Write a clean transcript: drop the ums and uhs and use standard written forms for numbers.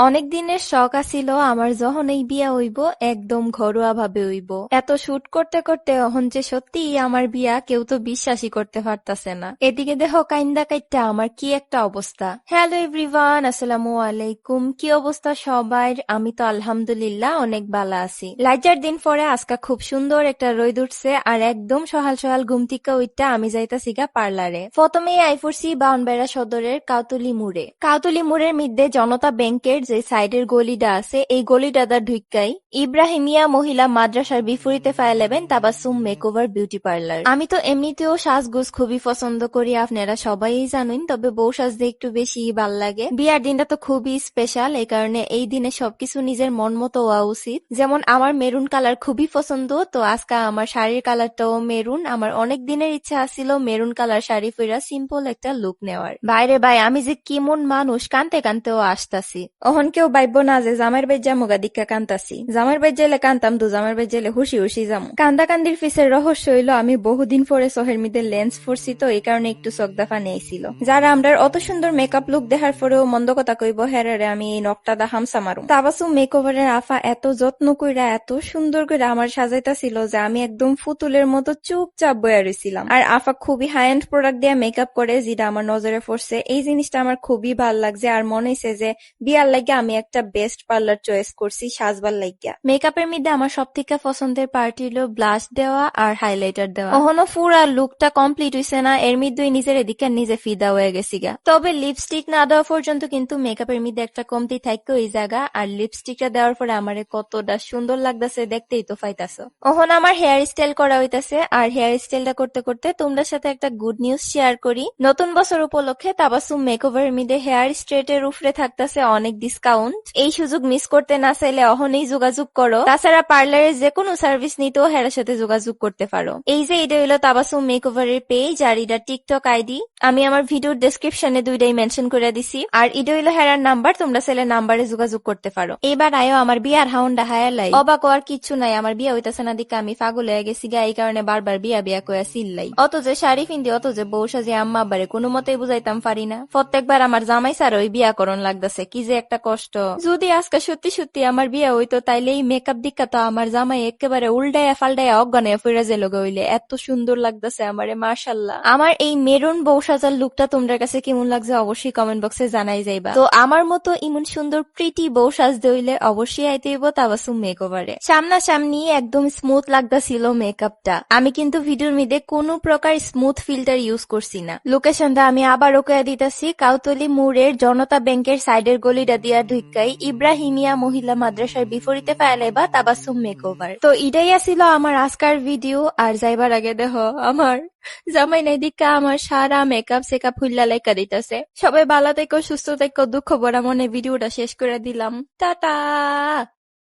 অনেক দিনের শখ আছিল আমার যখন এই বিয়া হইব একদম ঘরোয়া ভাবে হইব। এত শুট করতে করতে অহন যে সত্যি আমার বিয়া কেউ তো বিশ্বাসই করতে পারতাছে না। এদিকে দেহ কাইন্দা কাইটটা আমার কি একটা অবস্থা। হ্যালো এভরিওয়ান, আসসালামু আলাইকুম। কি অবস্থা সবার? আমি তো আলহামদুলিল্লাহ অনেক ভালো আছি। লাইজার দিন পরে আজকে খুব সুন্দর একটা রোদ উঠছে আর একদম সহাল সহাল ঘুম থেকে উঠটা আমি যাইতাছি গা পার্লারে। প্রথমেই আইফুরসি বাউনবেড়া সদরের কাউতুলি মোড়ে। কাউতুলি মোড়ের মধ্যে জনতা ব্যাংকের যে সাইডের গলিটা আছে এই গলিটা দা ঢুকাই ইব্রাহিমিয়া মহিলা মাদ্রাসার বিপরীতে ফাইলেবেন তাবাসুম মেকওভার বিউটি পার্লার। আমি তো এমনিতেও সাজগোজ খুবই পছন্দ করি, আপনারা সবাই জানেন, তবে বউ সাজতে একটু বেশি ভাল লাগে। বিয়ার দিনটা তো খুবই স্পেশাল, এই কারণে এই দিনে সবকিছু নিজের মন মতো হওয়া উচিত। যেমন আমার মেরুন কালার খুবই পছন্দ, তো আজকে আমার শাড়ির কালারটাও মেরুন। আমার অনেক দিনের ইচ্ছা আছিল মেরুন কালার শাড়ি পরা সিম্পল একটা লুক নেওয়ার। বাইরে ভাই আমি যে কেমন মানুষ, কানতে কানতেও আসতাছি। অহন কেউ বাইব না যে জামার বেজ জামুগা দিক্কা কান্তাছি। জামার বেজ জেলে কান্তাম, দু জামার বেজ জেলে হুসি হুসি যাম। কান্দা কান্দির ফিসের রহস্য হইল আমি বহুদিন পরে সোহের মিদের লেন্স ফোরছি, তো এই কারণে একটু চোখদাফা নিয়েছিল। যারা আমরার অত সুন্দর মেকআপ লুক দেখার পরেও মন্দ কথা কইব হেরারে আমি এই নকটা দা হামসা মারুম। তাবাসুম মেকওভারের আফা এত যত্ন কইরা এত সুন্দর করে আমার সাজাইতা ছিল যে আমি একদম ফুতুলের মতো চুপচাপ বয়া রইছিলাম। আর আফা খুবই হাই এন্ড প্রোডাক্ট দিয়ে মেকআপ করে, যেটা আমার নজরে পড়ছে। এই জিনিসটা আমার খুবই ভাল লাগছে আর মনে হইছে যে বিয়ার লাগে আমি একটা বেস্ট পার্লার চয়েস করছি সাজবার লাগিয়া। মেকআপের মধ্যে আমার সব থেকে পছন্দের পার্টি হলো ব্লাশ দেওয়া আর হাইলাইটার দেওয়া। কখনো পুরা লুকটা কমপ্লিট হইছে না, এর মধ্যে নিজের এদিকে নিজে ফিদা হয়ে গেছি গা। তবে লিপস্টিক না দেওয়া পর্যন্ত কিন্তু মেকআপের মধ্যে একটা কমতি থাকতো এই জায়গা। আর লিপস্টিকটা দেওয়ার পরে আমারে কতটা সুন্দর লাগতেছে দেখতেই তো পাইতাছো। ওহন আমার হেয়ার স্টাইল করা হইতাছে, আর হেয়ার স্টাইলটা করতে করতে তোমাদের সাথে একটা গুড নিউজ শেয়ার করি। নতুন বছর উপলক্ষে তাবাসুম মেকওভারের মধ্যে হেয়ার স্ট্রেটের উপরে থাকতেছে অনেক ডিসকাউন্ট। এই সুযোগ মিস করতে না চাইলে অহনেই যোগাযোগ করো। তাছাড়া পার্লারের যে কোনো সার্ভিস নিতেও হেয়ার সাথে যোগাযোগ করতে পারো। এই যে এটা হইলো তাবাসুম মেকওভারের পেজ, আর এটা টিকটক আইডি আমি আমার ভিডিওর ডেসক্রিপশনে দুইটাই মেনশন করে দিছি। আর এটা হইলো হেয়ার নাম্বার, তোমরা চাইলে নাম্বারে যোগাযোগ করতে পারো। এবার আয়ো আমার বিয়ার হাউন্ডা হায়ালাই। অবাক আর কিচ্ছু নাই, আমার বিয়া হইতাছে না দিকে আমি পাগল হয়ে গেছি গা, এই কারণে বারবার বিয়া বিয়া কয়া চিল্লাই। অত যে শাড়ি ফিন্দি অত যে বউ সাজে আম্মা আব্বারে কোনো মতেই বুঝাইতাম পারি না। প্রত্যেকবার আমার জামাই স্যার ওই বিয়া করণ লাগতেছে, কি যে একটা কষ্ট। যদি আজকে সত্যি সত্যি আমার বিয়া হইতো তাইলে এই মেকআপ দিক্কা তো আমার জামাই একেবারে উল্টাইয়া ফাল্টাইয়া অজ্ঞানে ফিরে যে লোক হইলে এত সুন্দর লাগতেছে আমারে, মাশাল্লাহ। আমার এই মেরুন বউ সাজার লুকটা তোমাদের কাছে কেমন লাগছে অবশ্যই কমেন্ট বক্সে জানাই যাইবা। তো আমার মতো ইমন সুন্দর প্রিটি বউ সাজতে হইলে অবশ্যই আইতে হইব তাবাসুম মেকওভারে। সামনাসামনি একদম স্মুথ লাগতাছিল মেকআপটা। আমি কিন্তু ভিডিওর মধ্যে কোনো প্রকার স্মুথ ফিল্টার ইউজ করছি না। লোকেশনটা আমি আবার ওকে দিতেছি, কাউতলি মোড়ের জনতা ব্যাংকের সাইডের গলিটা দিয়া ঢুকাই ইব্রাহিমিয়া মহিলা মাদ্রাসার বিপরীতে ফাইলেবা তাবাসুম মেকওভার। তো এটাই আছিল আমার আজকার ভিডিও। আর যাইবার আগে দেহ আমার জামাই নাই দিকা আমার সারা মেকআপ সেকআপ হুল্লা লাইকা দিতেছে। সবাই ভালো থেকো, সুস্থ থেকো, দুঃখ ভরা মনে ভিডিওটা শেষ করে দিলাম। টাটা।